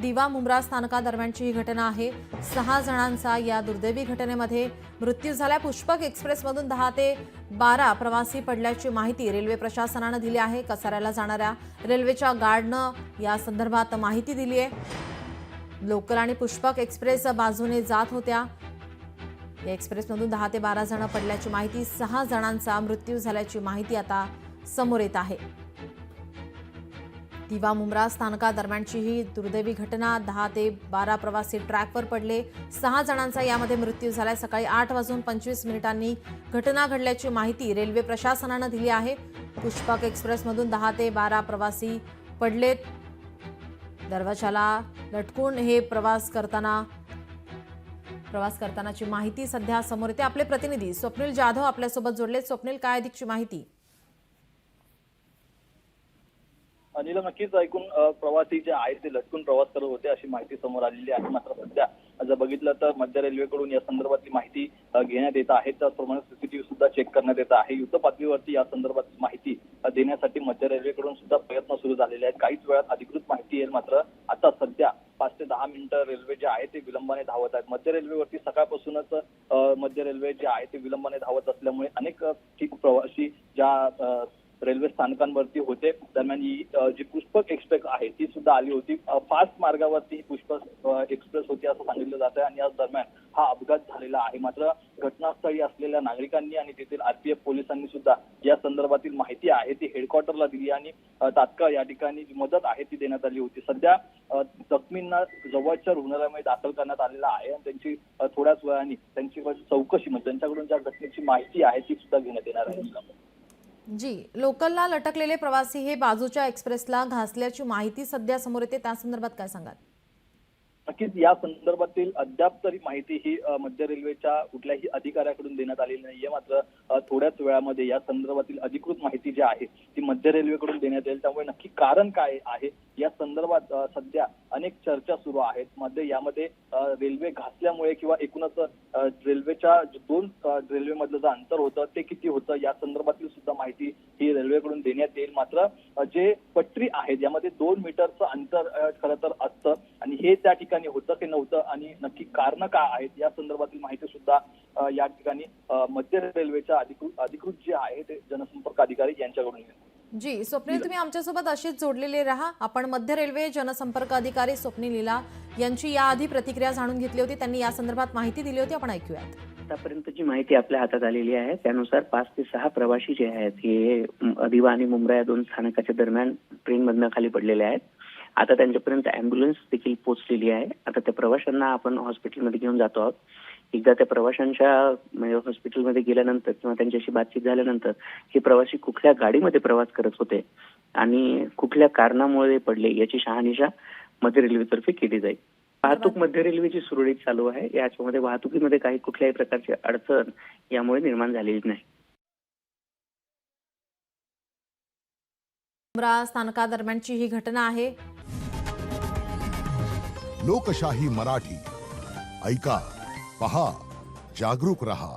दिवा मुंब्रा स्थानकादरम्यानची ही घटना आहे। 6 जणांचा या दुर्दैवी घटनेमध्ये मृत्यू झाला। पुष्पक एक्सप्रेसमधून 10 ते 12 प्रवासी पडल्याची माहिती रेल्वे प्रशासनाने दिली आहे। कसाऱ्याला जाणाऱ्या रेल्वेच्या गार्डनं या संदर्भात माहिती दिली आहे। लोकल आणि पुष्पक एक्सप्रेस बाजूने जात होत्या। या एक्सप्रेसमधून 10 ते 12 जण पडल्याची माहिती, 6 जणांचा मृत्यू झाल्याची माहिती आता समोर येत आहे। दिवा मुंब्रा स्थानकादरम्यानची ही दुर्दैवी घटना, 10 ते 12 प्रवासी ट्रॅकवर पडले, 6 जणांचा यामध्ये मृत्यू झालाय। सकाळी 8:25 घटना घडल्याची माहिती रेल्वे प्रशासनाने दिली आहे। पुष्पक एक्सप्रेसमधून 10 ते 12 प्रवासी पडलेत। दरवाजाला लटकून हे प्रवास करतानाची माहिती सध्या समोर येते। आपले प्रतिनिधी स्वप्नील जाधव आपल्यासोबत जोडले। स्वप्नील, काय अधिकची माहिती? अनिल, नक्कीच ऐकून प्रवासी जे आहेत ते लटकून प्रवास करत होते अशी माहिती समोर आलेली आहे। मात्र सध्या जर बघितलं तर मध्य रेल्वेकडून या संदर्भातली माहिती घेण्यात येत आहे। त्याचप्रमाणे सीसीटीव्ही सुद्धा चेक करण्यात येत आहे। युद्ध पातळीवरती या संदर्भात माहिती देण्यासाठी मध्य रेल्वेकडून सुद्धा प्रयत्न सुरू झालेले आहेत। काहीच वेळात अधिकृत माहिती येईल। मात्र आता सध्या 5 ते 10 मिनिटं रेल्वे जे आहे ते विलंबाने धावत आहेत। मध्य रेल्वेवरती सकाळपासूनच मध्य रेल्वे जे आहे ते विलंबाने धावत असल्यामुळे अनेक प्रवासी ज्या रेल्वे स्थानकांवरती होते। दरम्यान ही जी पुष्पक एक्सप्रेस आहे ती सुद्धा आली होती। फास्ट मार्गावरती ही पुष्पक एक्सप्रेस होती असं सांगितलं जात आहे आणि या दरम्यान हा अपघात झालेला आहे। मात्र घटनास्थळी असलेल्या नागरिकांनी आणि तेथील आरपीएफ पोलिसांनी सुद्धा या संदर्भातील माहिती आहे ती हेडक्वार्टरला दिली आणि तात्काळ या ठिकाणी जी मदत आहे ती देण्यात आली होती। सध्या जखमींना जवळच्या रुग्णालयामध्ये दाखल करण्यात आलेला आहे आणि त्यांची थोड्याच वेळाने त्यांची चौकशी म्हणजे त्यांच्याकडून ज्या घटनेची माहिती आहे ती सुद्धा घेण्यात येणार आहे। जी, लोकलला लटकलेले प्रवासी हे बाजूच्या एक्सप्रेसला घासल्याची माहिती सध्या समोर येते। त्या संदर्भात काय सांगाल? नक्कीच या संदर्भातील अद्याप तरी माहिती ही मध्य रेल्वेच्या कुठल्याही अधिकाऱ्याकडून देण्यात आलेली नाहीये। मात्र थोड्याच वेळामध्ये या संदर्भातील अधिकृत माहिती जी आहे ती मध्य रेल्वेकडून देण्यात येईल। त्यामुळे नक्की कारण काय आहे या संदर्भात सध्या अनेक चर्चा सुरू आहेत। यामध्ये रेल्वे घासल्यामुळे किंवा एकूणच रेल्वेच्या दोन रेल्वेमधलं जे अंतर होतं ते किती होतं या संदर्भातील सुद्धा माहिती ही रेल्वेकडून देण्यात येईल। मात्र जे पटरी आहेत यामध्ये 2 मीटरचं अंतर खरं तर असतं आणि हे त्या ठिकाणी होतं की नव्हतं आणि नक्की कारण काय आहेत या संदर्भातील माहिती सुद्धा या ठिकाणी मध्य रेल्वेच्या अधिकृत जे आहे ते जनसंपर्क अधिकारी यांच्याकडून येईल। जी, स्वप्नील, तुम्ही आमच्यासोबत अशीच जोडलेले राहा। आपण मध्य रेल्वे जनसंपर्क अधिकारी स्वप्नील लीला यांची याआधी प्रतिक्रिया जाणून घेतली होती। त्यांनी या संदर्भात माहिती दिली होती, आपण ऐकूयात। आतापर्यंतची माहिती आपल्या हातात आलेली आहे त्यानुसार 5 ते 6 प्रवासी जे आहेत हे दिवा आणि मुंब्रा या 2 स्थानकाच्या दरम्यान ट्रेनमधनं खाली पडलेले आहेत। आता त्यांच्यापर्यंत अँब्युलन्स देखील पोहोचलेली आहे। आता त्या प्रवाशांना आपण हॉस्पिटलमध्ये घेऊन जातो आहोत। एकदा त्या प्रवाशांच्या हॉस्पिटलमध्ये गेल्यानंतर किंवा त्यांच्याशी बातचीत झाल्यानंतर हे प्रवासी कुठल्या गाडीमध्ये प्रवास करत होते आणि कुठल्या कारणामुळे पडले याची शहानिशा मध्य रेल्वेतर्फे केली जाईल। वाहतूक मध्य रेल्वेची सुरळीत चालू आहे। याच्यामध्ये वाहतुकीमध्ये काही कुठल्याही प्रकारची अडचण यामुळे निर्माण झालेली नाही। मुंब्रा स्थानकादरम्यानची ही घटना आहे। लोकशाही मराठी ऐका, पहा, जागरूक रहा।